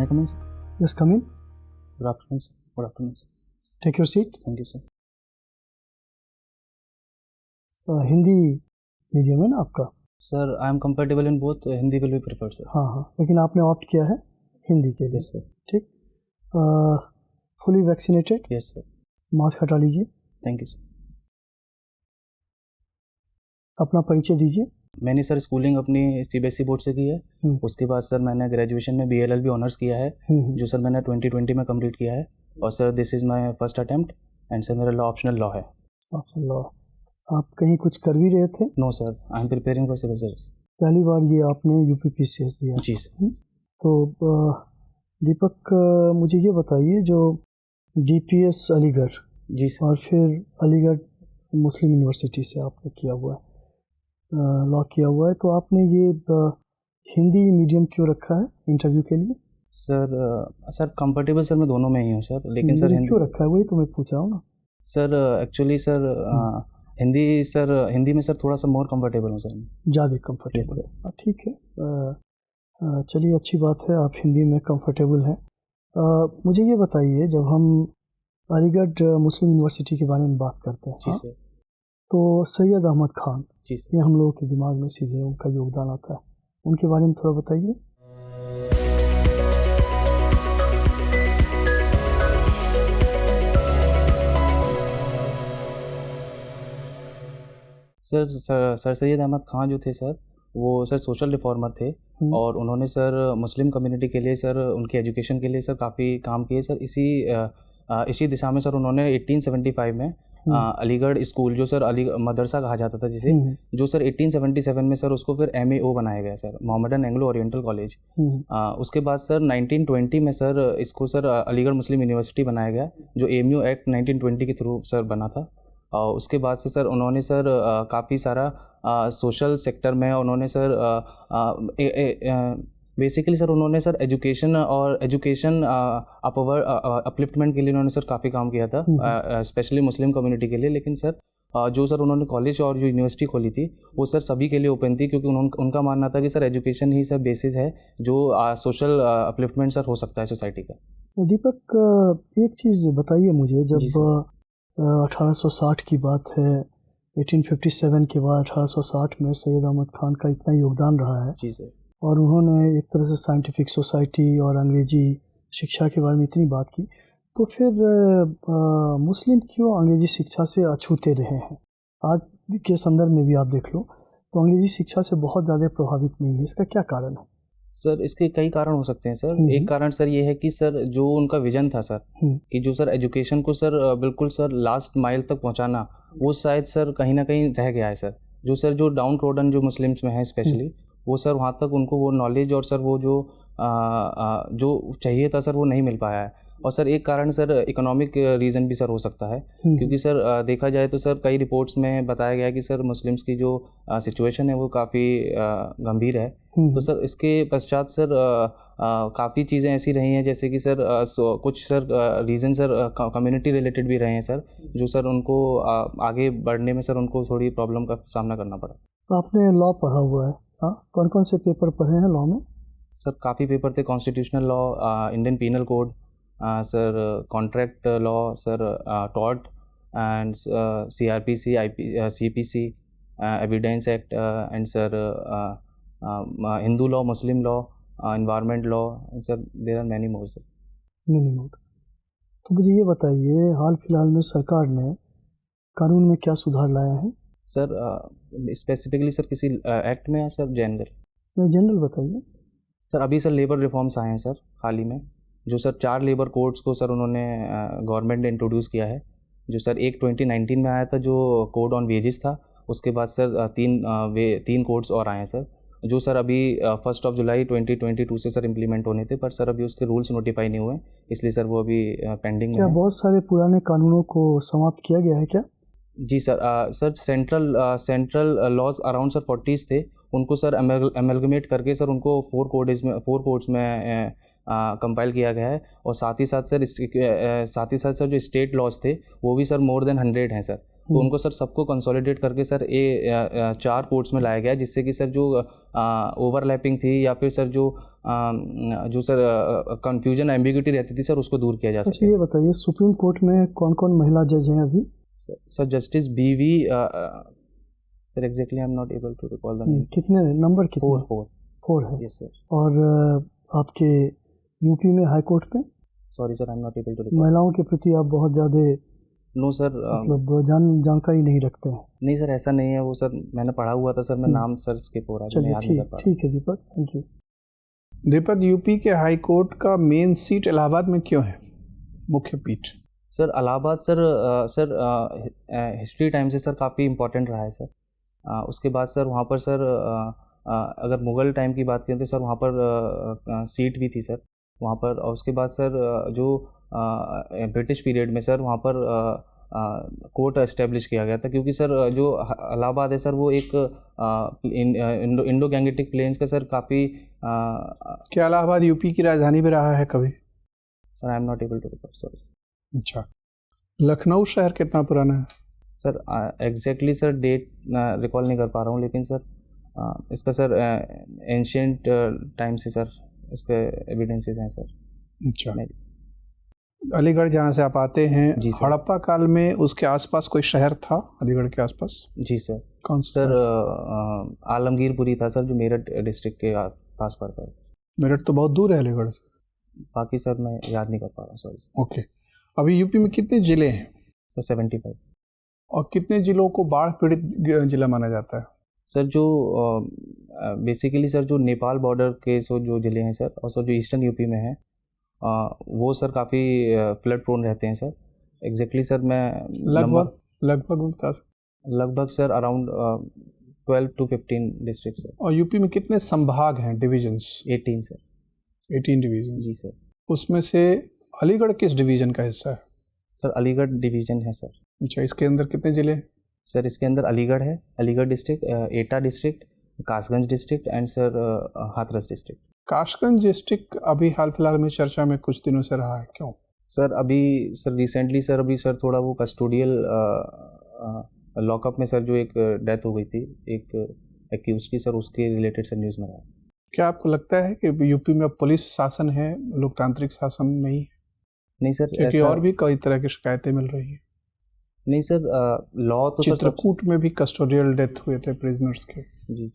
May I come in, sir? Yes, come in. Good afternoon, sir. Good afternoon, sir. Take your seat. Thank you, sir. Hindi medium है ना आपका? Sir, I am compatible in both. Hindi will be preferred, sir. हाँ हाँ, लेकिन आपने opt किया है हिंदी के लिए। Yes, sir. ठीक। Fully vaccinated? Yes, sir. Mask हटा लीजिए। Thank you, sir. अपना परिचय दीजिए। मैंने सर स्कूलिंग अपनी CBSE बोर्ड से की है। उसके बाद सर मैंने ग्रेजुएशन में BLLB ऑनर्स किया है, जो सर मैंने 2020 में कंप्लीट किया है। और sir this is my first attempt and sir मेरा ऑप्शनल लॉ है। Optional law. आप कहीं कुछ कर भी रहे थे? No sir, I am preparing for civil service. पहली बार ये आपने UPPCS दिया? जी सर। तो दीपक, मुझे ये बताइए, जो DPS अलीगढ़ जी सर, और फिर अलीगढ़ मुस्लिम यूनिवर्सिटी से आपने किया हुआ है, लॉ किया हुआ है, तो आपने ये हिंदी मीडियम क्यों रखा है इंटरव्यू के लिए? सर कंफर्टेबल सर मैं दोनों में ही हूँ सर, लेकिन सर हिंदी क्यों रखा है वही तो मैं पूछ रहा हूँ ना। सर एक्चुअली सर हिंदी में सर थोड़ा सा मोर कंफर्टेबल हूँ सर। ज़्यादा कंफर्टेबल है? ठीक है, चलिए अच्छी बात है, आप हिंदी में कंफर्टेबल हैं। मुझे ये बताइए, जब हम अलीगढ़ मुस्लिम यूनिवर्सिटी के बारे में बात करते हैं, जी सर, तो सैयद अहमद खान, जी सर, ये हम लोगों के दिमाग में सीधे उनका योगदान आता है, उनके बारे में थोड़ा बताइए। सर सैयद अहमद खान जो थे सर, वो सर सोशल रिफॉर्मर थे और उन्होंने सर मुस्लिम कम्युनिटी के लिए सर उनके एजुकेशन के लिए सर काफ़ी काम किए सर। इसी दिशा में सर उन्होंने 1875 में अलीगढ़ स्कूल, जो सर अली मदरसा कहा जाता था जिसे, जो सर 1877 में सर उसको फिर MAO बनाया गया sir, Mohammedan Anglo oriental college. उसके बाद सर 1920 में सर इसको सर अलीगढ़ मुस्लिम यूनिवर्सिटी बनाया गया, जो AMU एक्ट 1920 के थ्रू सर बना था। उसके बाद से सर उन्होंने सर काफ़ी सारा सोशल सेक्टर में उन्होंने सर बेसिकली सर उन्होंने सर एजुकेशन अपलिफ्टमेंट के लिए उन्होंने सर काफ़ी काम किया था, स्पेशली मुस्लिम कम्युनिटी के लिए। लेकिन सर जो सर उन्होंने कॉलेज और जो यूनिवर्सिटी खोली थी वो सर सभी के लिए ओपन थी, क्योंकि उनका मानना था कि सर एजुकेशन ही सर बेसिस है जो सोशल अपलिफ्टमेंट सर हो सकता है सोसाइटी का। दीपक, एक चीज़ बताइए मुझे, जब 1860 की बात है, 1857 के बाद 1860 में सैयद अहमद खान का इतना योगदान रहा है, जी सर, और उन्होंने एक तरह से साइंटिफिक सोसाइटी और अंग्रेजी शिक्षा के बारे में इतनी बात की, तो फिर मुस्लिम क्यों अंग्रेजी शिक्षा से अछूते रहे हैं? आज के संदर्भ में भी आप देख लो तो अंग्रेजी शिक्षा से बहुत ज़्यादा प्रभावित नहीं है, इसका क्या कारण है? सर इसके कई कारण हो सकते हैं सर। एक कारण सर ये है कि सर जो उनका विजन था सर, कि जो सर एजुकेशन को सर बिल्कुल सर लास्ट माइल तक पहुंचाना, वो शायद सर कहीं ना कहीं रह गया है सर। जो डाउन ट्रोडन जो मुस्लिम्स में है स्पेशली, वो सर वहाँ तक उनको वो नॉलेज और सर वो जो चाहिए था सर वो नहीं मिल पाया है। और सर एक कारण सर इकोनॉमिक रीज़न भी सर हो सकता है, क्योंकि सर देखा जाए तो सर कई रिपोर्ट्स में बताया गया कि सर मुस्लिम्स की जो सिचुएशन है वो काफ़ी गंभीर है। तो सर इसके पश्चात सर काफ़ी चीज़ें ऐसी रही हैं, जैसे कि सर कुछ sir reason sir community related भी रहे हैं सर, जो सर उनको आगे बढ़ने में सर उनको थोड़ी प्रॉब्लम का सामना करना पड़ा। तो आपने लॉ पढ़ा हुआ है, हाँ? कौन कौन से पेपर पढ़े हैं लॉ में? सर काफ़ी पेपर थे, constitutional law, Indian penal code, sir contract law, sir tort and CRPC, CPC, evidence act and sir Hindu law, Muslim law, environment law, sir there are many more sir. Many more. तो मुझे ये बताइए, हाल फिलहाल में सरकार ने कानून में क्या सुधार लाया है? सर स्पेसिफिकली सर किसी एक्ट में या सर जनरल? जनरल बताइए। सर अभी सर लेबर रिफॉर्म्स आए हैं सर हाल ही में, जो सर 4 लेबर कोड्स को सर उन्होंने गवर्नमेंट ने इंट्रोड्यूस किया है। जो सर एक 2019 में आया था जो कोड ऑन वेजेस था, उसके बाद सर 3 कोड्स और आए हैं सर, जो सर अभी 1 जुलाई 2022 से सर इम्प्लीमेंट होने थे, पर सर अभी उसके रूल्स नोटिफाई नहीं हुए, इसलिए सर वो अभी पेंडिंग में है। बहुत सारे पुराने कानूनों को समाप्त किया गया है क्या? जी sir, sir central laws around sir 40 थे, उनको सर एमलगमेट करके सर उनको 4 कोड्स में कंपाइल किया गया है। और साथ ही साथ सर जो स्टेट लॉज थे वो भी सर मोर देन 100 हैं सर। तो उनको सर सबको कंसोलिडेट करके सर 4 कोर्ट्स में लाया गया, जिससे कि सर जो ओवरलैपिंग थी या फिर सर जो सर कंफ्यूजन एम्बिग्यूटी रहती थी सर, उसको दूर किया जा अच्छा, सके। ये बताइए सुप्रीम कोर्ट में कौन कौन महिला जज हैं अभी? Sir justice BV, sir exactly I am not able to recall the name. कितने नंबर कितने? 4 है। Yes sir. और आपके यूपी में हाई कोर्ट में? Sorry sir, I am not able to recall. महिलाओं के प्रति आप बहुत ज़्यादा नो सर, मतलब जानकारी नहीं रखते हैं? नहीं सर, ऐसा नहीं है वो सर, मैंने पढ़ा हुआ था सर, मैं नाम सर स्किप हो रहा है, चलिए याद नहीं कर पा रहा। ठीक है दीपक, थैंक यू। दीपक, यूपी के हाई कोर्ट का मेन सीट इलाहाबाद में क्यों है, मुख्य पीठ? Sir Allahabad sir history time से सर काफ़ी इम्पोर्टेंट रहा है सर। उसके बाद सर वहाँ पर सर अगर मुग़ल टाइम की बात करें तो सर वहाँ पर सीट भी थी सर वहाँ पर। और उसके बाद सर जो ब्रिटिश पीरियड में सर वहाँ पर कोर्ट एस्टेब्लिश किया गया था, क्योंकि सर जो इलाहाबाद है सर वो एक इंडो गैंगेटिक प्लेन्स का सर काफ़ी। क्या इलाहाबाद यूपी की राजधानी भी रहा है कभी? Sir I am not able to recall sir. अच्छा, लखनऊ शहर कितना पुराना है? Sir exactly sir date recall नहीं कर पा रहा हूँ, लेकिन सर इसका सर एंशियंट टाइम से सर इसके एविडेंसेस हैं सर। अच्छा, अलीगढ़ जहाँ से आप आते हैं, हड़प्पा काल में उसके आसपास कोई शहर था अलीगढ़ के आसपास? जी सर। कौन सा? सर आलमगीरपुरी था सर, जो मेरठ डिस्ट्रिक्ट के पास पड़ता है। मेरठ तो बहुत दूर है अलीगढ़ से। बाकी सर मैं याद नहीं कर पा रहा हूँ, सॉरी। ओके, अभी यूपी में कितने ज़िले हैं? सर 75। और कितने ज़िलों को बाढ़ पीड़ित जिला माना जाता है? सर जो बेसिकली सर जो नेपाल बॉर्डर के जो ज़िले हैं सर, और सर जो ईस्टर्न यूपी में है वो सर काफ़ी फ्लड प्रोन रहते हैं सर। एग्जैक्टली सर मैं लगभग sir around 12 to 15 district sir. और यूपी में कितने संभाग हैं, डिवीजन्स? 18 सर। 18 डिवीजन? जी सर। उसमें से अलीगढ़ किस डिवीजन का हिस्सा है? सर अलीगढ़ डिवीजन है सर। अच्छा, इसके अंदर कितने ज़िले हैं? सर इसके अंदर अलीगढ़ है, Aligarh district, Etah district, Kasganj district and sir Hathras district. Kasganj district अभी हाल फिलहाल में चर्चा में कुछ दिनों से रहा है, क्यों? सर अभी सर रिसेंटली सर अभी सर थोड़ा वो कस्टोडियल लॉकअप में सर जो एक डेथ हो गई थी एक एक्यूज की सर, उसके रिलेटेड सर न्यूज़ में रहा। क्या आपको लगता है कि यूपी में पुलिस शासन है, लोकतांत्रिक शासन नहीं है? नहीं सर, क्योंकि और भी कई तरह की शिकायतें मिल रही हैं। नहीं सर, लॉ तो चित्रकूट में भी कस्टोडियल डेथ हुए थे प्रिजनर्स के। जी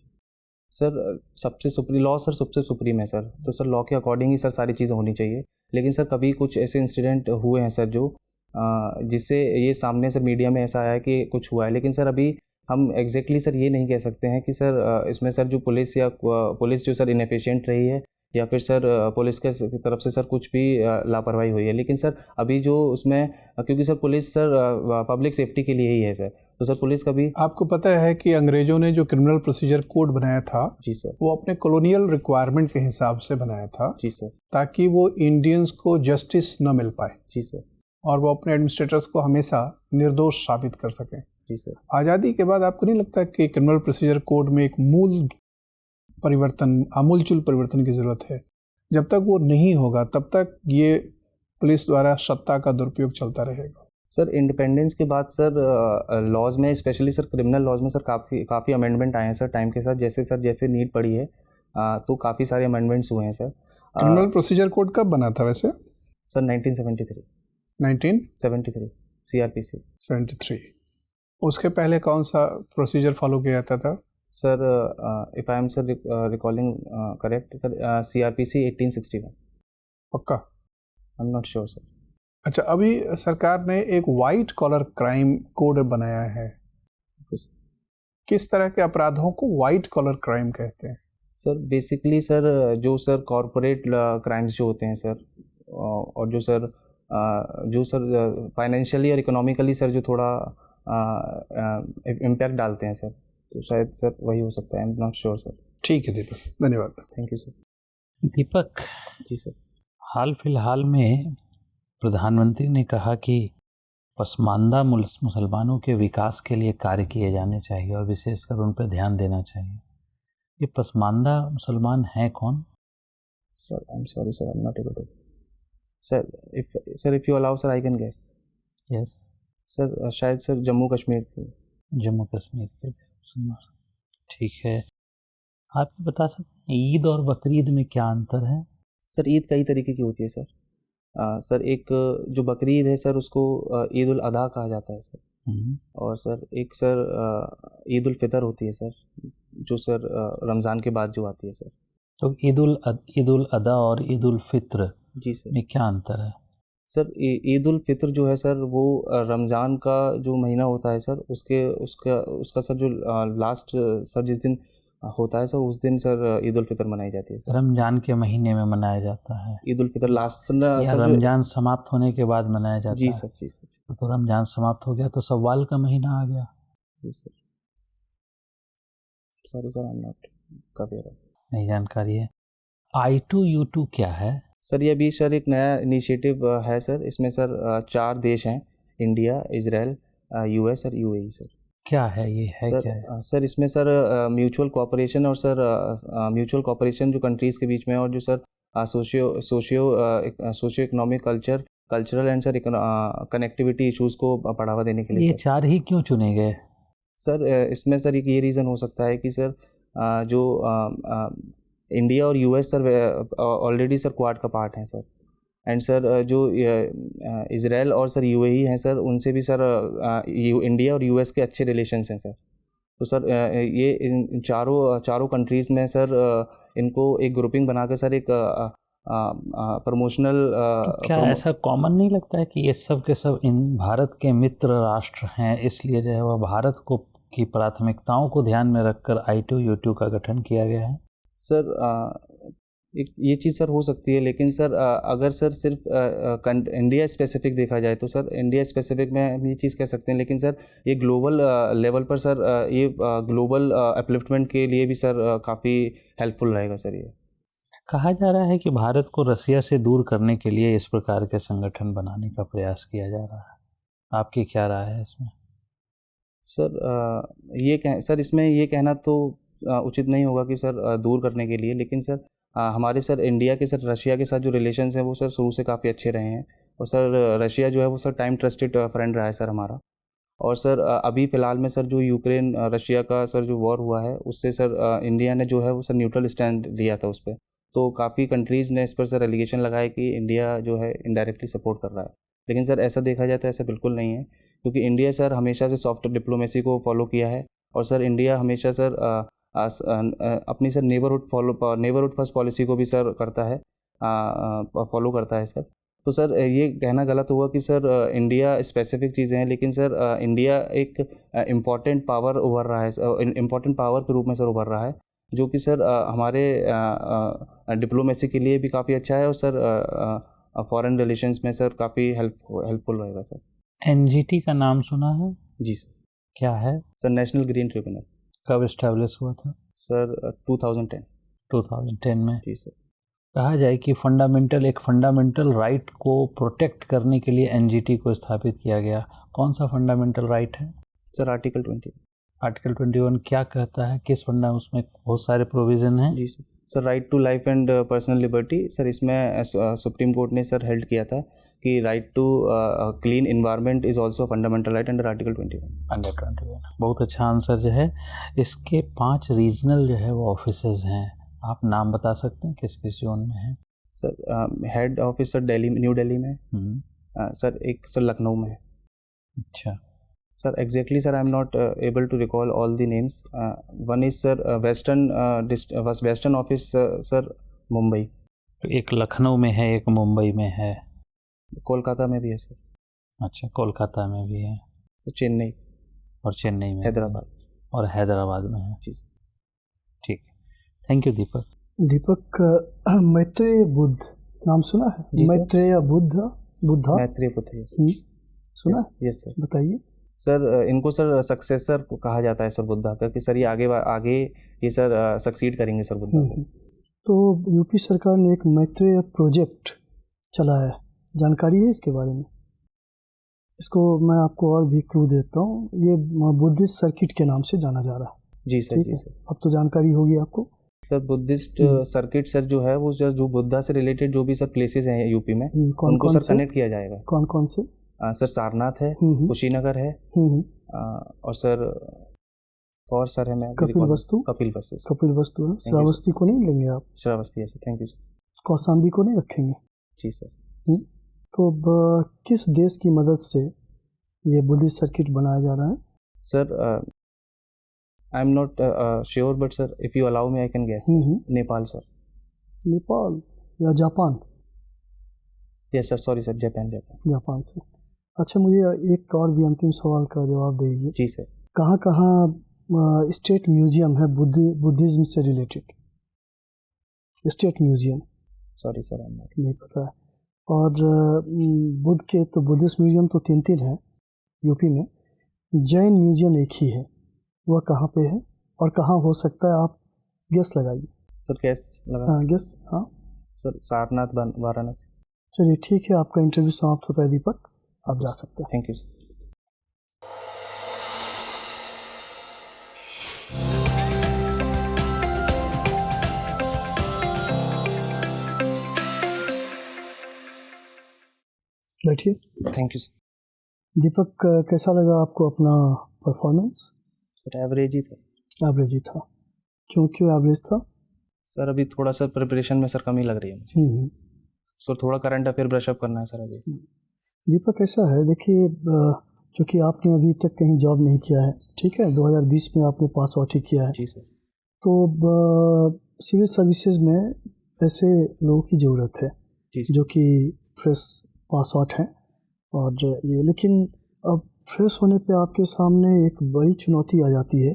सर, सबसे सुप्रीम लॉ सर सबसे सुप्रीम है सर, तो सर लॉ के अकॉर्डिंग ही सर सारी चीज़ें होनी चाहिए। लेकिन सर कभी कुछ ऐसे इंसिडेंट हुए हैं सर जो जिससे ये सामने से मीडिया में ऐसा आया है कि कुछ हुआ है, लेकिन सर अभी हम एग्जैक्टली सर ये नहीं कह सकते हैं कि सर इसमें सर जो पुलिस जो सर इनएफिशिएंट रही है या फिर सर पुलिस के तरफ से सर कुछ भी लापरवाही हुई है। लेकिन सर अभी जो उसमें, क्योंकि sir police sir public safety के लिए ही है सर, तो सर पुलिस कभी। आपको पता है कि अंग्रेजों ने जो क्रिमिनल प्रोसीजर कोड बनाया था, जी सर, वो अपने कॉलोनियल रिक्वायरमेंट के हिसाब से बनाया था। जी सर, ताकि वो इंडियंस को जस्टिस न मिल पाए। जी सर, और वो अपने एडमिनिस्ट्रेटर्स को हमेशा निर्दोष साबित कर सकें। जी सर। आज़ादी के बाद आपको नहीं लगता कि क्रिमिनल प्रोसीजर कोड में एक आमूलचूल परिवर्तन की ज़रूरत है? जब तक वो नहीं होगा तब तक ये पुलिस द्वारा सत्ता का दुरुपयोग चलता रहेगा। सर इंडिपेंडेंस के बाद सर लॉज में, स्पेशली सर क्रिमिनल लॉज में सर काफ़ी अमेंडमेंट आए हैं सर टाइम के साथ, जैसे नीड पड़ी है तो काफ़ी सारे अमेंडमेंट्स हुए हैं सर। क्रिमिनल प्रोसीजर कोड कब बना था वैसे? Sir 1973 CRPC 73। उसके पहले कौन सा प्रोसीजर फॉलो किया जाता था? Sir if I am sir recalling correct sir, CRPC 1861। पक्का? आई एम नॉट श्योर सर। अच्छा, अभी सरकार ने एक वाइट कॉलर क्राइम कोड बनाया है। किस तरह के अपराधों को वाइट कॉलर क्राइम कहते हैं? सर बेसिकली सर जो सर कॉरपोरेट क्राइम्स जो होते हैं सर, और जो सर फाइनेंशियली और इकोनॉमिकली सर जो थोड़ा इम्पैक्ट डालते हैं सर, तो शायद सर वही हो सकता है। I am not sure sir. ठीक है दीपक, धन्यवाद। Thank you sir. Deepak ji sir, हाल फिलहाल में प्रधानमंत्री ने कहा कि पसमानदा मुसलमानों के विकास के लिए कार्य किए जाने चाहिए और विशेषकर उन पर ध्यान देना चाहिए। ये पसमानदा मुसलमान हैं कौन? Sir I am sorry sir, I am not able to. Sir if you allow sir I can guess. Yes. Sir शायद सर जम्मू कश्मीर के। जम्मू कश्मीर के मुसलमान, ठीक है। आप ये बता सकते हैं ईद और बकरीद में क्या अंतर है? सर ईद कई तरीके की होती है सर। सर एक जो बकरीद है सर उसको ईद उल अधा कहा जाता है सर। और सर एक सर ईद उल फितर होती है सर, जो सर रमज़ान के बाद जो आती है सर। तो ईद उल अदा और ईद उल फित्र जी सर में क्या अंतर है? सर ईद उल फितर जो है सर वो रमज़ान का जो महीना होता है सर उसका सर जो लास्ट सर जिस दिन होता है सर उस दिन सर ईद उल फितर मनाई जाती है सर। रमजान के महीने में मनाया जाता है ईद उल फितर लास्ट या सर रमजान समाप्त होने के बाद मनाया जाता जी है? सर जी सर। तो रमजान समाप्त हो गया तो सव्वाल का महीना आ गया। जी sir. Sorry sir, I am not cover, नहीं जानकारी है। I2U2 क्या है? सर ये अभी सर एक नया इनिशिएटिव है सर। इसमें सर 4 देश हैं, इंडिया, इजराइल, US और UAE सर। क्या है ये, है सर क्या है? सर इसमें सर म्यूचुअल कोऑपरेशन और सर म्यूचुअल कोऑपरेशन जो कंट्रीज़ के बीच में और जो sir socio economic cultural and sir connectivity issues को बढ़ावा देने के लिए ये सर। 4 ही क्यों चुने गए? सर इसमें सर एक ये रीज़न हो सकता है कि सर जो इंडिया और US sir already sir quad का पार्ट हैं सर। एंड सर जो इजराइल और सर UAE हैं सर, उनसे भी सर इंडिया और US के अच्छे रिलेशंस हैं सर। तो सर ये इन चारों कंट्रीज़ में सर इनको एक ग्रुपिंग बना के सर एक प्रमोशनल क्या ऐसा कॉमन नहीं लगता है कि ये सब के सब इन भारत के मित्र राष्ट्र हैं, इसलिए जो है वह भारत को की प्राथमिकताओं को ध्यान में रखकर I2U2 का गठन किया गया है? सर एक ये चीज़ सर हो सकती है, लेकिन सर अगर सर सिर्फ इंडिया स्पेसिफिक देखा जाए तो सर इंडिया स्पेसिफिक में हम ये चीज़ कह सकते हैं, लेकिन सर ये ग्लोबल लेवल पर सर ये ग्लोबल अपलिफ्टमेंट के लिए भी सर काफ़ी हेल्पफुल रहेगा सर। ये कहा जा रहा है कि भारत को रसिया से दूर करने के लिए इस प्रकार के संगठन बनाने का प्रयास किया जा रहा है। आपकी क्या राय है इसमें? सर सर इसमें ये कहना तो उचित नहीं होगा कि सर दूर करने के लिए, लेकिन सर हमारे सर इंडिया के सर रशिया के साथ जो रिलेशंस हैं वो सर शुरू से काफ़ी अच्छे रहे हैं। और सर रशिया जो है वो सर टाइम ट्रस्टेड फ्रेंड रहा है सर हमारा। और सर अभी फ़िलहाल में सर जो यूक्रेन रशिया का सर जो वॉर हुआ है उससे सर इंडिया ने जो है वो सर न्यूट्रल स्टैंड लिया था उस पर। तो काफ़ी कंट्रीज़ ने इस पर सर एलिगेशन लगाया कि इंडिया जो है इनडायरेक्टली सपोर्ट कर रहा है, लेकिन सर ऐसा देखा जाए तो ऐसा बिल्कुल नहीं है, क्योंकि इंडिया सर हमेशा से सॉफ्ट डिप्लोमेसी को फॉलो किया है। और सर इंडिया हमेशा सर अपनी सर नेबरहुड फर्स्ट पॉलिसी को भी सर करता है, फॉलो करता है सर। तो सर ये कहना गलत होगा कि सर इंडिया स्पेसिफिक चीज़ें हैं, लेकिन सर इंडिया एक इम्पॉर्टेंट पावर उभर रहा है, इम्पॉर्टेंट पावर के रूप में सर उभर रहा है, जो कि सर हमारे डिप्लोमेसी के लिए भी काफ़ी अच्छा है और सर फॉरेन रिलेशंस में सर काफ़ी हेल्पफुल रहेगा सर। NGT का नाम सुना है? जी सर। क्या है? Sir national green tribunal. कब इस्टेब्लिश हुआ था? सर 2010 में। जी सर। कहा जाए कि एक फंडामेंटल राइट को प्रोटेक्ट करने के लिए NGT को स्थापित किया गया। कौन सा फंडामेंटल राइट है? सर आर्टिकल 21 क्या कहता है? किस उसमें बहुत सारे प्रोविज़न हैं। जी sir right to life and personal liberty. Sir इसमें सुप्रीम कोर्ट ने सर हेल्ड किया था कि right to clean environment is also fundamental right under article 21। बहुत अच्छा आंसर जो है। इसके 5 रीजनल जो है वो ऑफिसेज हैं, आप नाम बता सकते हैं किस किस जोन में है? Sir head office sir New Delhi में। सर एक सर लखनऊ में है। अच्छा sir exactly sir I am not able to recall all the names. One is sir western office sir Mumbai. तो एक लखनऊ में है, एक मुंबई में है, कोलकाता में भी है सर। अच्छा कोलकाता में भी है। सर चेन्नई और चेन्नई में, हैदराबाद में है। जी सर। ठीक, थैंक यू दीपक। मैत्रेय बुद्ध नाम सुना है? मैत्रेय बुद्धा मैत्रेय बुद्ध सुना? Yes sir. बताइए सर। इनको सर सक्सेसर को कहा जाता है सर बुद्धा का, कि सर ये आगे ये सर सक्सीड करेंगे सर बुद्धा को। तो यूपी सरकार ने एक मैत्रेय प्रोजेक्ट चलाया है, जानकारी है इसके बारे में? इसको मैं आपको और भी क्लू देता हूँ, ये बुद्धिस्ट सर्किट के नाम से जाना जा रहा है। जी सर। जी सर। अब तो जानकारी होगी आपको। सर बुद्धिस्ट सर्किट सर जो है वो जो बुद्धा से रिलेटेड जो भी सर प्लेसेस हैं यूपी में उनको सर कनेक्ट किया जाएगा। कौन कौन से? सर सारनाथ है, कुशीनगर है, और सर और सर है, मैं कपिल वस्तु है। श्रावस्ती को नहीं लेंगे आप? श्रावस्ती है sir, thank you sir. Kaushambi को नहीं रखेंगे? जी सर। तो किस देश की मदद से ये बुद्धिस्ट सर्किट बनाया जा रहा है? Sir I am not sure, but sir if you allow me I can guess. Nepal sir. Nepal या Japan? Yes sir, sorry sir, Japan से। अच्छा, मुझे एक और भी अंतिम सवाल का जवाब दीजिए। जी सर। कहाँ कहाँ स्टेट म्यूजियम है बुद्धिज्म से related? State museum? Sorry sir, नहीं पता है। और बुद्ध के तो बुद्धिस्ट म्यूजियम तो 3 हैं यूपी में, जैन म्यूजियम एक ही है, वह कहाँ पे है और कहाँ हो सकता है? आप गेस लगाइए सर। गेस लगा? हाँ, गेस। हाँ सर, सारनाथ, वाराणसी। चलिए ठीक है, आपका इंटरव्यू समाप्त होता है दीपक, आप जा सकते हैं। Thank you sir. बैठिए। Thank you sir. दीपक, कैसा लगा आपको अपना परफॉर्मेंस? सर एवरेज ही था। एवरेज ही था? क्यों एवरेज था? सर अभी थोड़ा सा प्रिपरेशन में सर कमी लग रही है मुझे। सर थोड़ा करंट अफेयर ब्रशअप करना है सर अभी। दीपक, ऐसा है, देखिए, चूँकि आपने अभी तक कहीं जॉब नहीं किया है, ठीक है, 2020 में आपने पास आउट ही किया है। जी सर। तो सिविल सर्विसेज में ऐसे लोगों की ज़रूरत है जो कि फ्रेश पास आउट हैं। और ये, लेकिन अब फ्रेश होने पे आपके सामने एक बड़ी चुनौती आ जाती है,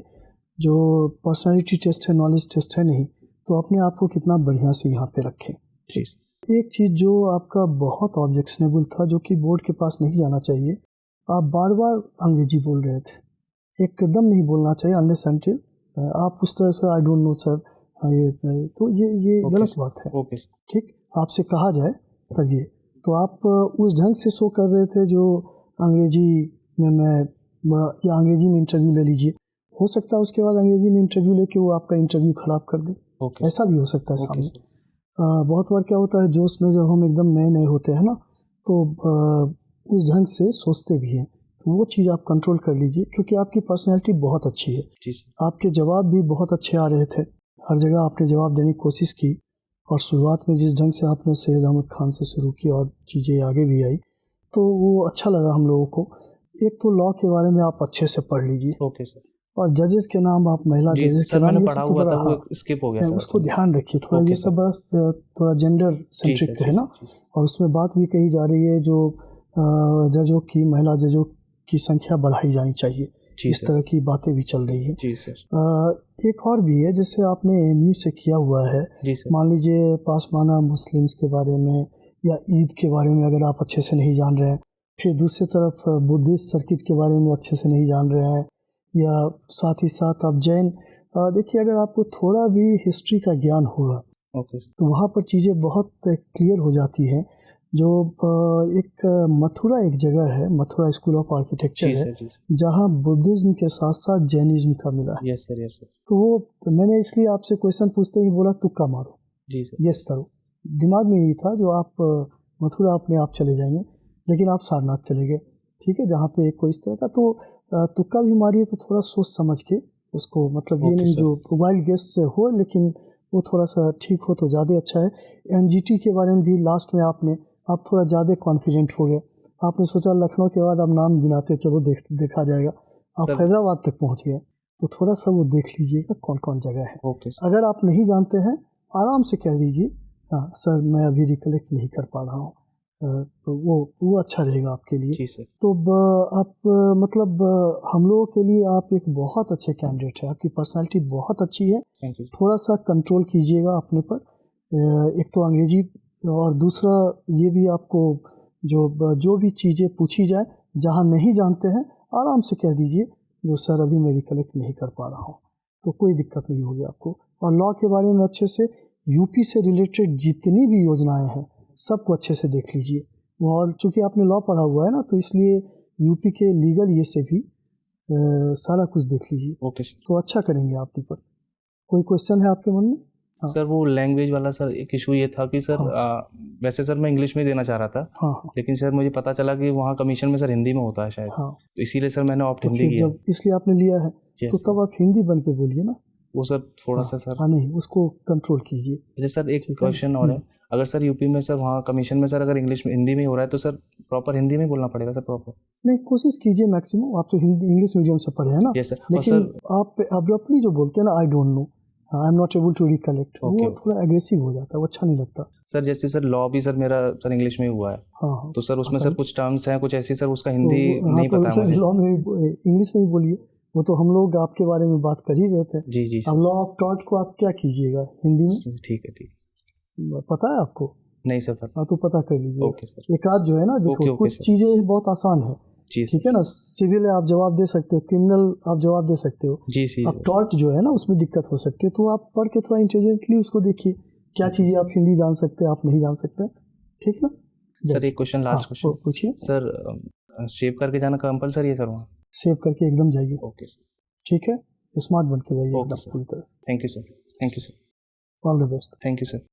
जो पर्सनालिटी टेस्ट है, नॉलेज टेस्ट है नहीं, तो अपने आप को कितना बढ़िया से यहाँ पे रखें। ठीक। एक चीज़ जो आपका बहुत ऑब्जेक्शनेबल था, जो कि बोर्ड के पास नहीं जाना चाहिए, आप बार बार अंग्रेजी बोल रहे थे। एकदम नहीं बोलना चाहिए अनलेस अनटिल आप उस तरह से आई डोंट नो सर, ये तो ये गलत बात है। ओके। ठीक, आपसे कहा जाए तब ये, तो आप उस ढंग से शो कर रहे थे जो अंग्रेजी में या अंग्रेजी में इंटरव्यू ले लीजिए, हो सकता है उसके बाद अंग्रेजी में इंटरव्यू लेके वो आपका इंटरव्यू ख़राब कर दे। ऐसा भी हो सकता है सामने। बहुत बार क्या होता है, जोश में जब हम एकदम नए नए होते हैं ना, तो उस ढंग से सोचते भी हैं, तो वो चीज़ आप कंट्रोल कर लीजिए, क्योंकि आपकी पर्सनैलिटी बहुत अच्छी है। आपके जवाब भी बहुत अच्छे आ रहे थे, हर जगह आपने जवाब देने की कोशिश की, और शुरुआत में जिस ढंग से आपने सैयद अहमद खान से शुरू की और चीज़ें आगे भी आई, तो वो अच्छा लगा हम लोगों को। एक तो लॉ के बारे में आप अच्छे से पढ़ लीजिए। Okay sir. और जजेस के नाम, आप महिला जजेस के नाम, पढ़ा हुआ था, वो स्किप हो गया सर, उसको ध्यान रखिए थोड़ा। ये सब बस थोड़ा जेंडर सेंट्रिक है ना, और उसमें बात भी कही जा रही है जो जजों की, महिला जजों की संख्या बढ़ाई जानी चाहिए, इस तरह की बातें भी चल रही है। जी सर। एक और भी है, जैसे आपने AMU से किया हुआ है, मान लीजिए पासमाना मुस्लिम्स के बारे में या ईद के बारे में अगर आप अच्छे से नहीं जान रहे हैं, फिर दूसरी तरफ बुद्धिस्ट सर्किट के बारे में अच्छे से नहीं जान रहे हैं, या साथ ही साथ आप जैन, देखिए अगर आपको थोड़ा भी हिस्ट्री का ज्ञान होगा, तो वहाँ पर चीज़ें बहुत क्लियर हो जाती हैं। जो एक मथुरा एक जगह है, मथुरा स्कूल ऑफ आर्किटेक्चर है, जहाँ बुद्धिज्म के साथ साथ जैनिज्म का मिला है। Yes sir, yes sir. तो वो मैंने इसलिए आपसे क्वेश्चन पूछते ही बोला तुक्का मारो। जी सर। यस करो, दिमाग में यही था, जो आप मथुरा अपने आप चले जाएंगे, लेकिन आप सारनाथ चले गए, ठीक है, जहाँ पे कोई इस तरह का, तो तुक्का भी मारिए तो थोड़ा सोच समझ के उसको, मतलब ये नहीं जो वाइल्ड गेस हो, लेकिन वो थोड़ा सा ठीक हो तो ज़्यादा अच्छा है। NGT के बारे में भी लास्ट में आप थोड़ा ज़्यादा कॉन्फिडेंट हो गए, आपने सोचा लखनऊ के बाद अब नाम गिनाते चलो देखा जाएगा, आप हैदराबाद तक पहुँच गए, तो थोड़ा सा वो देख लीजिएगा कौन कौन जगह है। अगर आप नहीं जानते हैं, आराम से कह दीजिए, हाँ सर मैं अभी रिकलेक्ट नहीं कर पा रहा हूँ, तो वो अच्छा रहेगा आपके लिए। जी सर। तो आप मतलब हम लोगों के लिए आप एक बहुत अच्छे कैंडिडेट है, आपकी पर्सनालिटी बहुत अच्छी है। थोड़ा सा कंट्रोल कीजिएगा अपने पर, एक तो अंग्रेजी, और दूसरा ये भी आपको जो भी चीज़ें पूछी जाए, जहाँ नहीं जानते हैं आराम से कह दीजिए, जो सर अभी मैं रिकलेक्ट नहीं कर पा रहा हूँ, तो कोई दिक्कत नहीं होगी आपको। और लॉ के बारे में अच्छे से, यूपी से रिलेटेड जितनी भी योजनाएं हैं सबको अच्छे से देख लीजिए, और चूँकि आपने लॉ पढ़ा हुआ है ना, तो इसलिए यूपी के लीगल ये से भी सारा कुछ देख लीजिए। Okay sir. तो अच्छा करेंगे आप दीपक। कोई क्वेश्चन है आपके मन में? हाँ। सर वो लैंग्वेज वाला सर एक इशू ये था कि सर वैसे सर मैं इंग्लिश में देना चाह रहा था, हाँ। लेकिन सर मुझे पता चला कि वहाँ कमीशन में सर हिंदी में होता है शायद, हाँ। तो इसीलिए सर मैंने ऑप्ट तो हिंदी फिर किया। जब इसलिए आपने लिया है तो तब आप हिंदी बन के बोलिए ना। वो सर थोड़ा सा सर, हाँ नहीं, उसको कंट्रोल कीजिए। अच्छा सर एक क्वेश्चन और है, अगर सर यूपी में सर वहाँ कमीशन में सर अगर इंग्लिश में हिंदी में हो रहा है तो सर प्रॉपर हिंदी में बोलना पड़ेगा सर प्रॉपर? नहीं, कोशिश कीजिए मैक्सिमम, आप तो हिंदी इंग्लिश मीडियम से पढ़े हैं ना। Yes sir. लेकिन आप अब्रप्टली जो बोलते हैं ना, I don't know, I am not able to recollect, वो थोड़ा एग्रेसिव हो जाता है, वो अच्छा नहीं लगता सर। जैसे सर लॉ भी सर मेरा सर इंग्लिश में हुआ है, हाँ, तो सर उसमें सर कुछ टर्म्स हैं कुछ ऐसी सर उसका हिंदी नहीं पता है मुझे। लॉ में इंग्लिश में ही बोलिए, वो तो हम लोग आपके बारे में बात कर ही रहे थे। जी जी। अब लॉ ऑफ टॉर्ट को आप क्या कीजिएगा हिंदी में? ठीक है। पता है आपको? नहीं सर पता। हाँ तो पता कर लीजिए। Okay sir. एक आध जो है ना, देखो कुछ चीजें बहुत आसान है, ठीक है ना। सिविल आप जवाब दे सकते हो, क्रिमिनल आप जवाब दे सकते हो। जी जी। अब टॉर्ट जो है ना उसमें दिक्कत हो सकती है, तो आप पढ़ के थोड़ा इंटेलिजेंटली उसको देखिए, क्या चीजें आप हिंदी जान सकते हैं, आप नहीं जान सकते, ठीक ना। सर एक क्वेश्चन, लास्ट क्वेश्चन पूछिए सर। सेव करके जाना कंपलसरी है सर वहाँ? सेव करके एकदम जाइए। Okay sir. ठीक है, स्मार्ट बन के जाइए एकदम पूरी तरह से। Thank you sir. Thank you sir. All the best. Thank you sir.